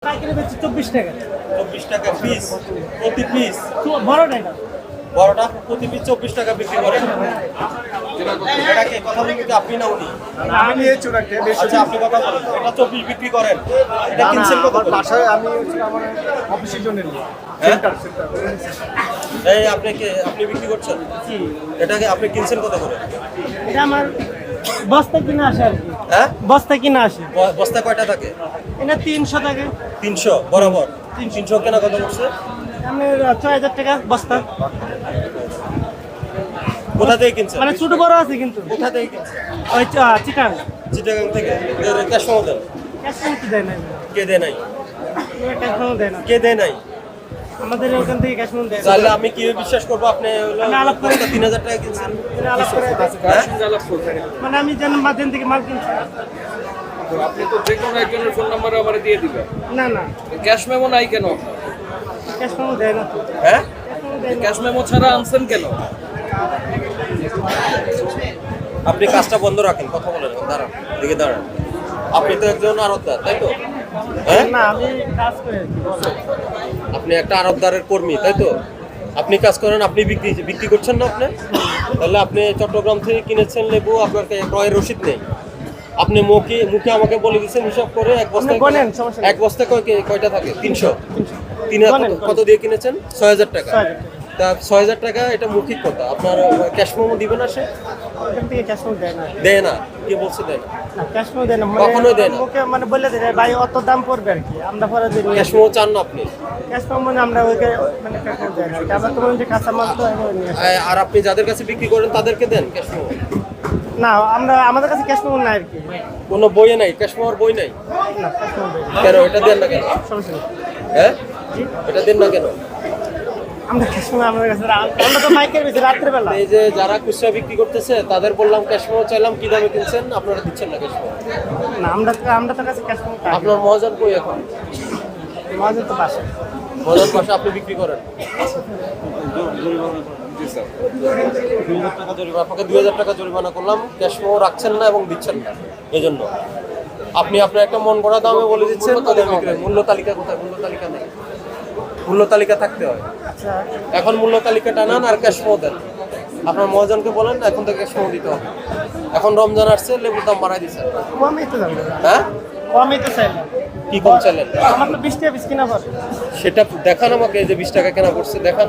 পাইকারি বেচছি 24 টাকা। 24 টাকা পিস, প্রতি পিস। বড়টা এটা। বড়টা প্রতি পিস 24 টাকা বিক্রি করেন। এটা কি কথা বলতে কি আপনি না উনি? আমি নিয়েছি ওনাকে বেশি। আচ্ছা আপনি কথা বলেন। এটা 24 বিক্রি করেন। এটা কিনছেন কত করে? বাসায় আমি আমার অফিসের জন্য নিই। হ্যাঁ? সেন্টার। এই আপনি বিক্রি করছেন? জি। এটাকে আপনি কিনছেন কত করে? এটা আমার বস্তা কিনা আসে আর কি। হ্যাঁ? বস্তা কিনা আসে। বস্তা কয়টা থাকে? এটা 300 টাকা। 300 বরাবর। 300 কেনা কত করছে? আমি 6000 টাকা বস্তা। কোথা থেকে কিনছেন? মানে ছোট বড় আছে কিন্তু। কোথা থেকে কিনছেন? ওই চিটাং। চিটাগাং থেকে। ক্যাশ মেমো দেন। ক্যাশ কিন্তু দেয় না। কে দেয় নাই? ক্যাশ মেমো দেয় না। কে দেয় নাই? আমাদের ওখান থেকে ক্যাশ মেমো দেয় না। তাহলে আমি কি বিশ্বাস করবো আপনি আমি আলাপ করে 3000 টাকা কিনছেন? এটা আলাপ করে হ্যাঁ? মানে আমি যেন মাঝখান থেকে মাল কিনছি। তো আপনি তো যে কোনো একজনের ফোন নাম্বার আমার দিয়ে দিবেন। না না ক্যাশ মেমো নাই কেন? ক্যাশ মেমো দেয় না তো। হ্যাঁ? ক্যাশ মেমো দেয় না। ক্যাশ মেমো ছাড়া আনছেন কেন? আপনি কাজটা বন্ধ রাখেন, কথা বলেন, দাঁড়ান, দিকে দাঁড়ান। আপনি তো একজন আড়তদার, তাই তো? হ্যাঁ? না আমি কাজ করি আর কি। আপনি একটা আড়তদারের কর্মী, তাই তো? আপনি কাজ করেন, আপনি বিক্রি করছেন না আপনি? তাহলে আপনি চট্টগ্রাম থেকে কিনেছেন লেবু, আপনার ক্রয়ের রসিদ নেই। আপনি মুখে আমাকে বলে দিচ্ছেন হিসাব করে এক বস্তায় আপনি বলেন, সমস্যা নেই। এক বস্তায় কয়টা থাকে? 300। বলেন, কত দিয়ে কিনেছেন? 6000 টাকা। 6000 তা 6000 টাকা এটা মৌখিক কথা। আপনার ক্যাশ মেমো দিবে না সে? ওখান থেকে ক্যাশ মেমো দেয় না। দেয় না। কে বলছে দেয় না? না ক্যাশ মেমো দেয় না। কখনোই দেয় না। মুখে মানে বলে দেয় ভাই অত দাম পড়বে আর কি। আমরা পরে দিই ক্যাশ মেমো চান না আপনি? ক্যাশ মেমো মানে আমরা ওইকে মানে ক্যাশ মেমো দেয় না। আমরা তো মনে হচ্ছে কাঁচা মাল তো এভাবে নিয়ে আসি। আর আপনি যাদের কাছে বিক্রি করেন তাদেরকে দেন ক্যাশ মেমো? না আমাদের কাছে ক্যাশ মেমো নাই আর কি। কোনো বইয়ে নাই, ক্যাশ মেমোর বই নাই? না ক্যাশ মেমো দেয় না। কেন এটা দেন না কেন? সমস্যা নেই। হ্যাঁ? এটা দেন না কেন? আমরা ক্যাশ মেমো আমাদের কাছে আমরা তো পাইকারি বেশি রাত্রে বেলা। এই যে যারা খুচরা বিক্রি করতেছে তাদের বললাম ক্যাশ মেমো চাইলাম, কি দামে কিনছেন? আপনারা দিচ্ছেন না ক্যাশ মেমো। না আমরা তো কাছে ক্যাশ মেমো পাই। আপনার মহাজন কই এখন? মাঝে তো বাসা। মহাজন পাশে আপনি বিক্রি করেন? জি স্যার। 2000 টাকা জরিমানা, আপনাকে 2000 টাকা জরিমানা করলাম, ক্যাশ মেমো রাখছেন না এবং দিচ্ছেন না। এই জন্য আপনি আপনার একটা মন গড়া দামে বলে দিচ্ছেন, তাদের বিক্রি। মূল্য তালিকা কোথায়? মূল্য তালিকা নেই। মূল্য তালিকা থাকতে হয়। আচ্ছা এখন মূল্য তালিকা টানান আর ক্যাশ মেমো দেন। আপনার মহাজনকে বলেন এখন থেকে ক্যাশ মেমো দিতে হবে। এখন রমজান আসছে, লেবুর দাম বাড়াই দিচ্ছেন। কমই তো যাবে। হ্যাঁ? কমই তো চাইলাম। কি কম চাইলেন? আমার তো 20 টাকা পিস কিনা পড়ে। সেটা দেখান আমাকে, যে 20 টাকা কেনা পড়ছে দেখান।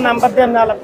নাম্বার দিয়ে আমি আলাপ